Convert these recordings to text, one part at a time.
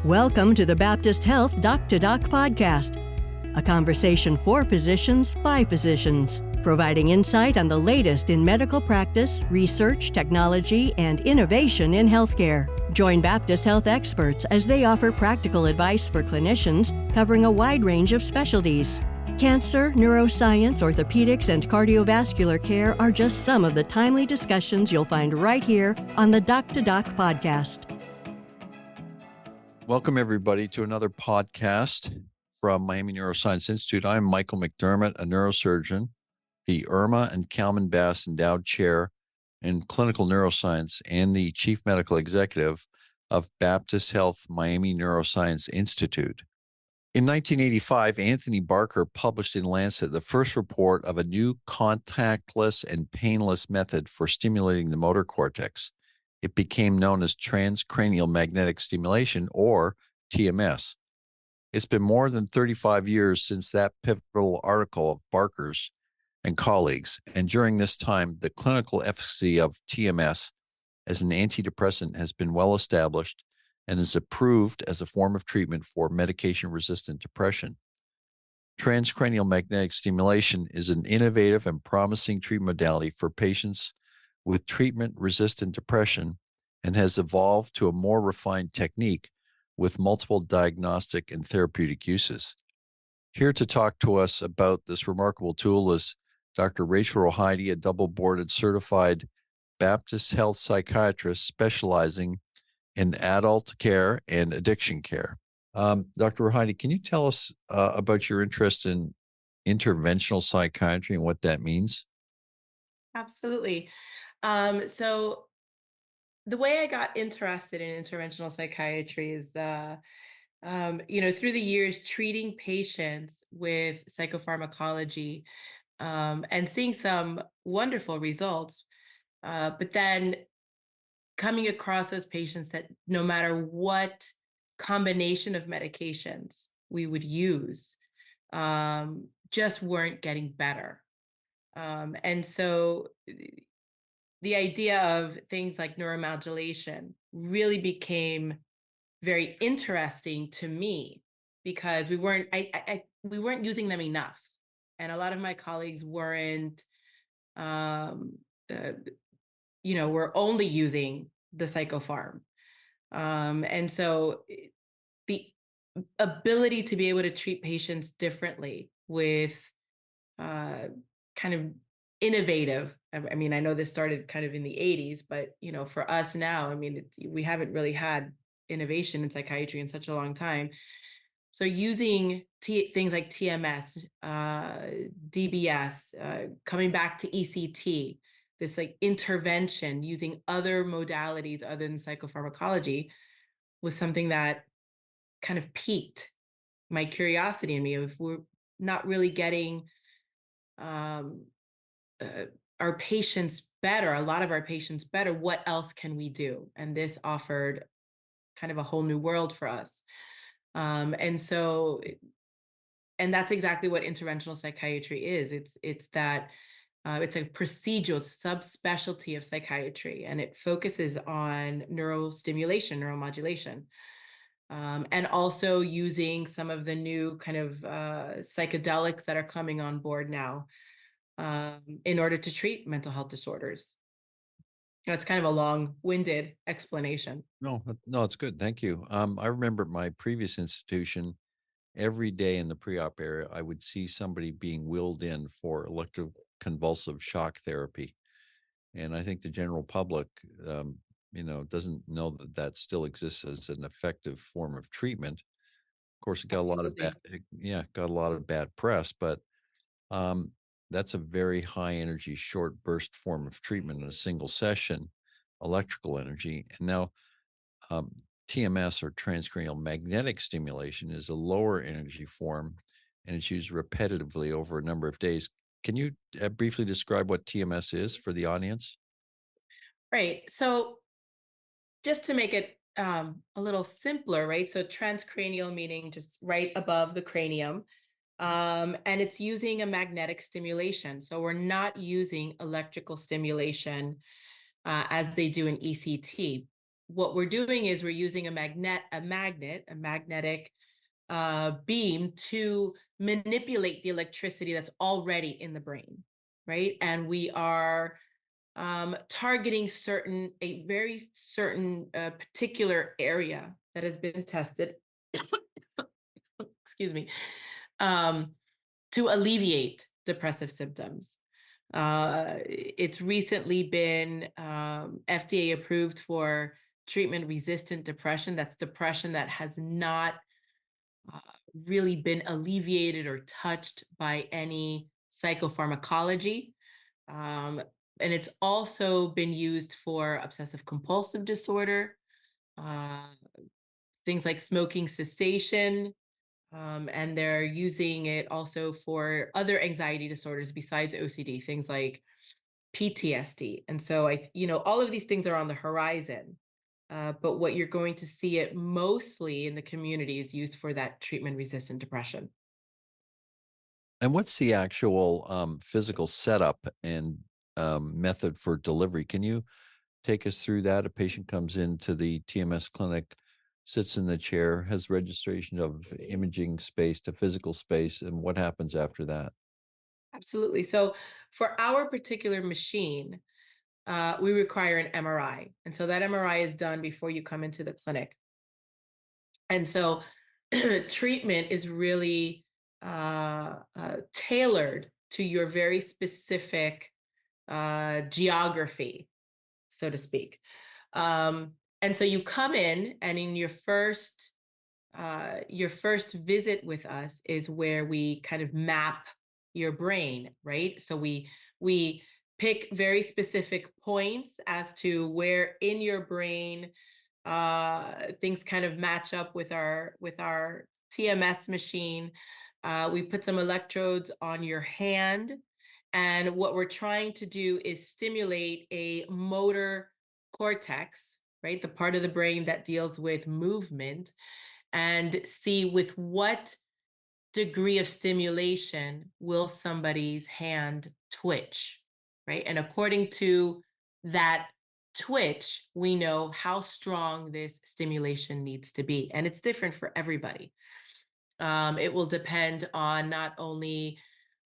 Welcome to the Baptist Health Doc to Doc podcast, a conversation for physicians by physicians, providing insight on the latest in medical practice, research, technology, and innovation in healthcare. Join Baptist Health experts as they offer practical advice for clinicians covering a wide range of specialties. Cancer, neuroscience, orthopedics, and cardiovascular care are just some of the timely discussions you'll find right here on the Doc to Doc podcast. Welcome, everybody, to another podcast from Miami Neuroscience Institute. I'm Michael McDermott, a neurosurgeon, the Irma and Kalman Bass Endowed Chair in Clinical Neuroscience and the Chief Medical Executive of Baptist Health Miami Neuroscience Institute. In 1985, Anthony Barker published in Lancet the first report of a new contactless and painless method for stimulating the motor cortex. It became known as Transcranial Magnetic Stimulation, or TMS. It's been more than 35 years since that pivotal article of Barker's and colleagues, and during this time, the clinical efficacy of TMS as an antidepressant has been well established and is approved as a form of treatment for medication-resistant depression. Transcranial magnetic stimulation is an innovative and promising treatment modality for patients with treatment-resistant depression and has evolved to a more refined technique with multiple diagnostic and therapeutic uses. Here to talk to us about this remarkable tool is Dr. Rachel Rohaidy, a double-boarded certified Baptist Health psychiatrist specializing in adult care and addiction care. Dr. Rohaidy, can you tell us about your interest in interventional psychiatry and what that means? Absolutely. So the way I got interested in interventional psychiatry is, through the years, treating patients with psychopharmacology and seeing some wonderful results, but then coming across those patients that no matter what combination of medications we would use, just weren't getting better. And so the idea of things like neuromodulation really became very interesting to me because we weren't using them enough, and a lot of my colleagues weren't were only using the psychopharm, and so the ability to be able to treat patients differently with kind of innovative. I mean, I know this started kind of in the 80s, but for us now, I mean, we haven't really had innovation in psychiatry in such a long time. So using things like TMS, DBS, coming back to ECT, this like intervention using other modalities other than psychopharmacology was something that kind of piqued my curiosity in me. If we're not really getting our patients better, a lot of our patients better, what else can we do? And this offered kind of a whole new world for us. And that's exactly what interventional psychiatry is. It's that it's a procedural subspecialty of psychiatry, and it focuses on neurostimulation, neuromodulation, and also using some of the new kind of psychedelics that are coming on board now in order to treat mental health disorders. That's kind of a long-winded explanation. No, it's good. Thank you. I remember my previous institution, every day in the pre-op area, I would see somebody being wheeled in for electroconvulsive shock therapy. And I think the general public, doesn't know that still exists as an effective form of treatment. Of course, it got a lot of bad press, but that's a very high energy, short burst form of treatment in a single session, electrical energy. And now TMS, or transcranial magnetic stimulation, is a lower energy form, and it's used repetitively over a number of days. Can you briefly describe what TMS is for the audience? Right. So just to make it a little simpler, right? So transcranial meaning just right above the cranium. And it's using a magnetic stimulation. So we're not using electrical stimulation as they do in ECT. what we're doing is we're using a magnetic beam to manipulate the electricity that's already in the brain, right? And we are targeting a very certain particular area that has been tested, excuse me, to alleviate depressive symptoms. It's recently been FDA approved for treatment-resistant depression. That's depression that has not really been alleviated or touched by any psychopharmacology. And it's also been used for obsessive compulsive disorder, things like smoking cessation, and they're using it also for other anxiety disorders besides OCD, things like PTSD. And so all of these things are on the horizon. But what you're going to see it mostly in the community is used for that treatment-resistant depression. And what's the actual physical setup and method for delivery? Can you take us through that? A patient comes into the TMS clinic, sits in the chair, has registration of imaging space to physical space, and what happens after that? Absolutely. So for our particular machine, we require an MRI. And so that MRI is done before you come into the clinic. And so treatment is really tailored to your very specific geography, so to speak. And so you come in, and in your first visit with us is where we kind of map your brain, right? So we pick very specific points as to where in your brain things kind of match up with our TMS machine. We put some electrodes on your hand, and what we're trying to do is stimulate a motor cortex, right? The part of the brain that deals with movement, and see with what degree of stimulation will somebody's hand twitch, right? And according to that twitch, we know how strong this stimulation needs to be. And it's different for everybody. It will depend on not only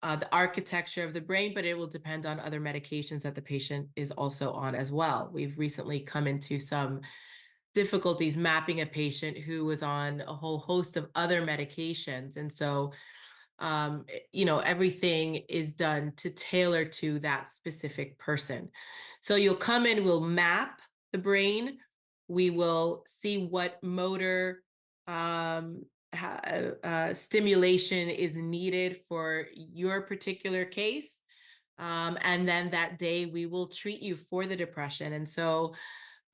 the architecture of the brain, but it will depend on other medications that the patient is also on as well. We've recently come into some difficulties mapping a patient who was on a whole host of other medications. And so, everything is done to tailor to that specific person. So you'll come in, we'll map the brain. We will see what motor stimulation is needed for your particular case. And then that day we will treat you for the depression. And so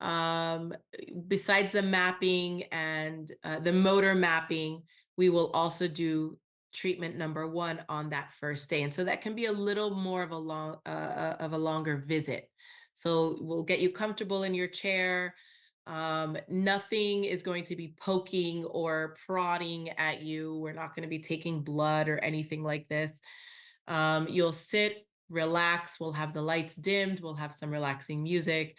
besides the mapping and the motor mapping, we will also do treatment number 1 on that first day. And so that can be a little more of a longer visit. So we'll get you comfortable in your chair. Nothing is going to be poking or prodding at you. We're not going to be taking blood or anything like this. You'll sit, relax. We'll have the lights dimmed. We'll have some relaxing music.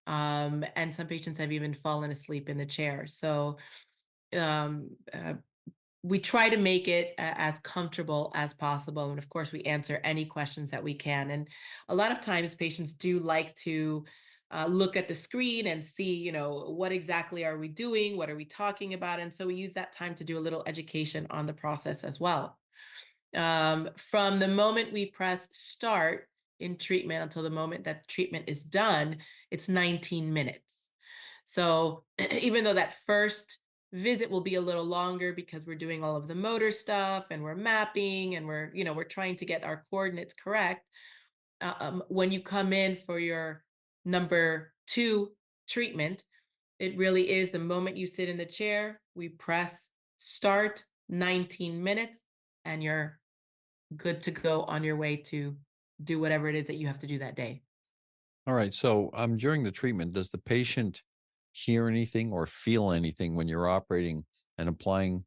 And some patients have even fallen asleep in the chair. So we try to make it as comfortable as possible. And of course, we answer any questions that we can. And a lot of times patients do like to look at the screen and see, what exactly are we doing? What are we talking about? And so we use that time to do a little education on the process as well. From the moment we press start in treatment until the moment that treatment is done, it's 19 minutes. So even though that first visit will be a little longer because we're doing all of the motor stuff and we're mapping and we're trying to get our coordinates correct, when you come in for your number 2 treatment, it really is the moment you sit in the chair, we press start, 19 minutes, and you're good to go on your way to do whatever it is that you have to do that day. All right. So during the treatment, does the patient hear anything or feel anything when you're operating and applying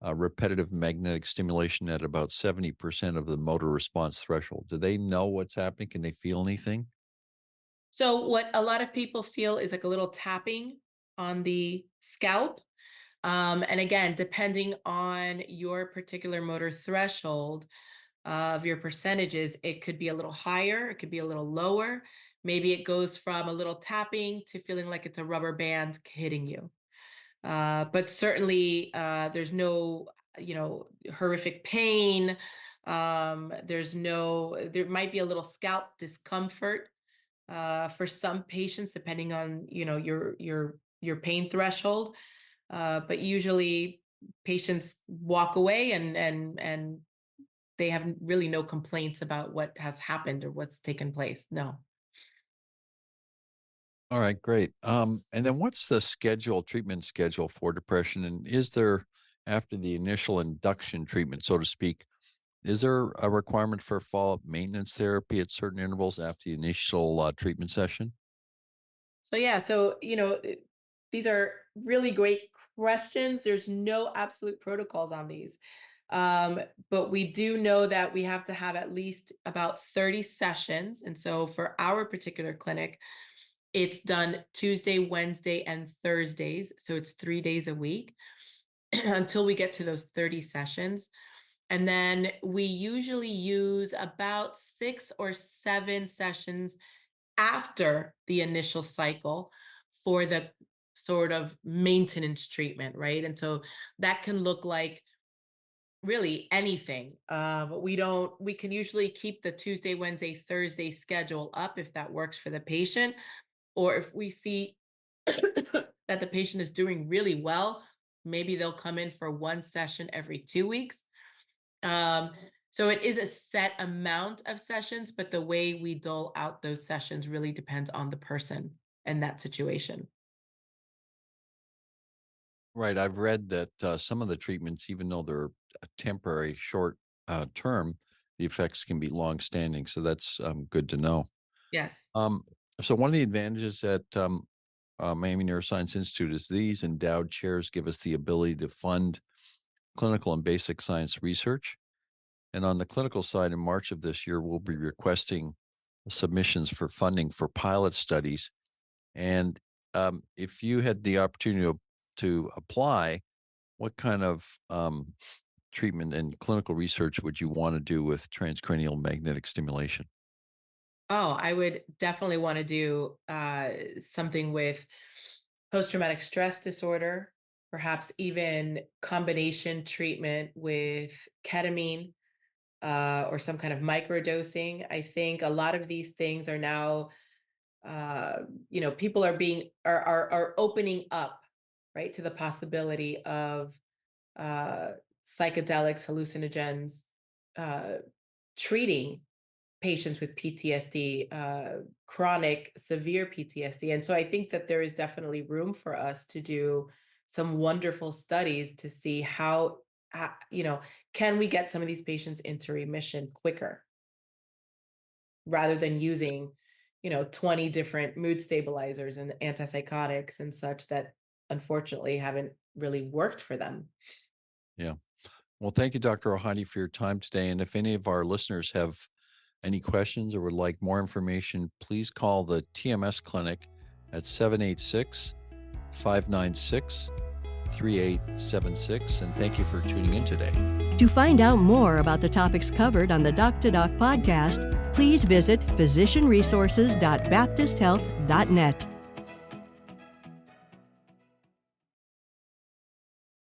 repetitive magnetic stimulation at about 70% of the motor response threshold? Do they know what's happening? Can they feel anything? So what a lot of people feel is like a little tapping on the scalp. And again, depending on your particular motor threshold of your percentages, it could be a little higher, it could be a little lower. Maybe it goes from a little tapping to feeling like it's a rubber band hitting you. But certainly there's no, horrific pain. There might be a little scalp discomfort for some patients, depending on, your pain threshold. But usually patients walk away and they have really no complaints about what has happened or what's taken place. No. All right, great. And then what's the treatment schedule for depression? And is there, after the initial induction treatment, so to speak, is there a requirement for follow-up maintenance therapy at certain intervals after the initial treatment session? So yeah, these are really great questions. There's no absolute protocols on these. But we do know that we have to have at least about 30 sessions. And so for our particular clinic, it's done Tuesday, Wednesday, and Thursdays. So it's 3 days a week until we get to those 30 sessions. And then we usually use about 6 or 7 sessions after the initial cycle for the sort of maintenance treatment, right? And so that can look like really anything. We can usually keep the Tuesday, Wednesday, Thursday schedule up if that works for the patient, or if we see that the patient is doing really well, maybe they'll come in for one session every 2 weeks. So it is a set amount of sessions, but the way we dole out those sessions really depends on the person and that situation. Right. I've read that some of the treatments, even though they're a temporary, short term, the effects can be long-standing. So that's good to know. Yes. So one of the advantages at Miami Neuroscience Institute is these endowed chairs give us the ability to fund clinical and basic science research. And on the clinical side, in March of this year, we'll be requesting submissions for funding for pilot studies. And if you had the opportunity to apply, what kind of treatment and clinical research would you want to do with transcranial magnetic stimulation? Oh, I would definitely want to do something with post-traumatic stress disorder, perhaps even combination treatment with ketamine or some kind of microdosing. I think a lot of these things are now, people are opening up, right, to the possibility of uh, psychedelics, hallucinogens, uh, treating patients with PTSD, chronic, severe PTSD. And so I think that there is definitely room for us to do some wonderful studies to see how, can we get some of these patients into remission quicker rather than using, 20 different mood stabilizers and antipsychotics and such that unfortunately haven't really worked for them. Yeah. Well, thank you, Dr. Rohaidy, for your time today. And if any of our listeners have any questions or would like more information, please call the TMS clinic at 786-596-3876. And thank you for tuning in today. To find out more about the topics covered on the Doc to Doc podcast, please visit physicianresources.baptisthealth.net.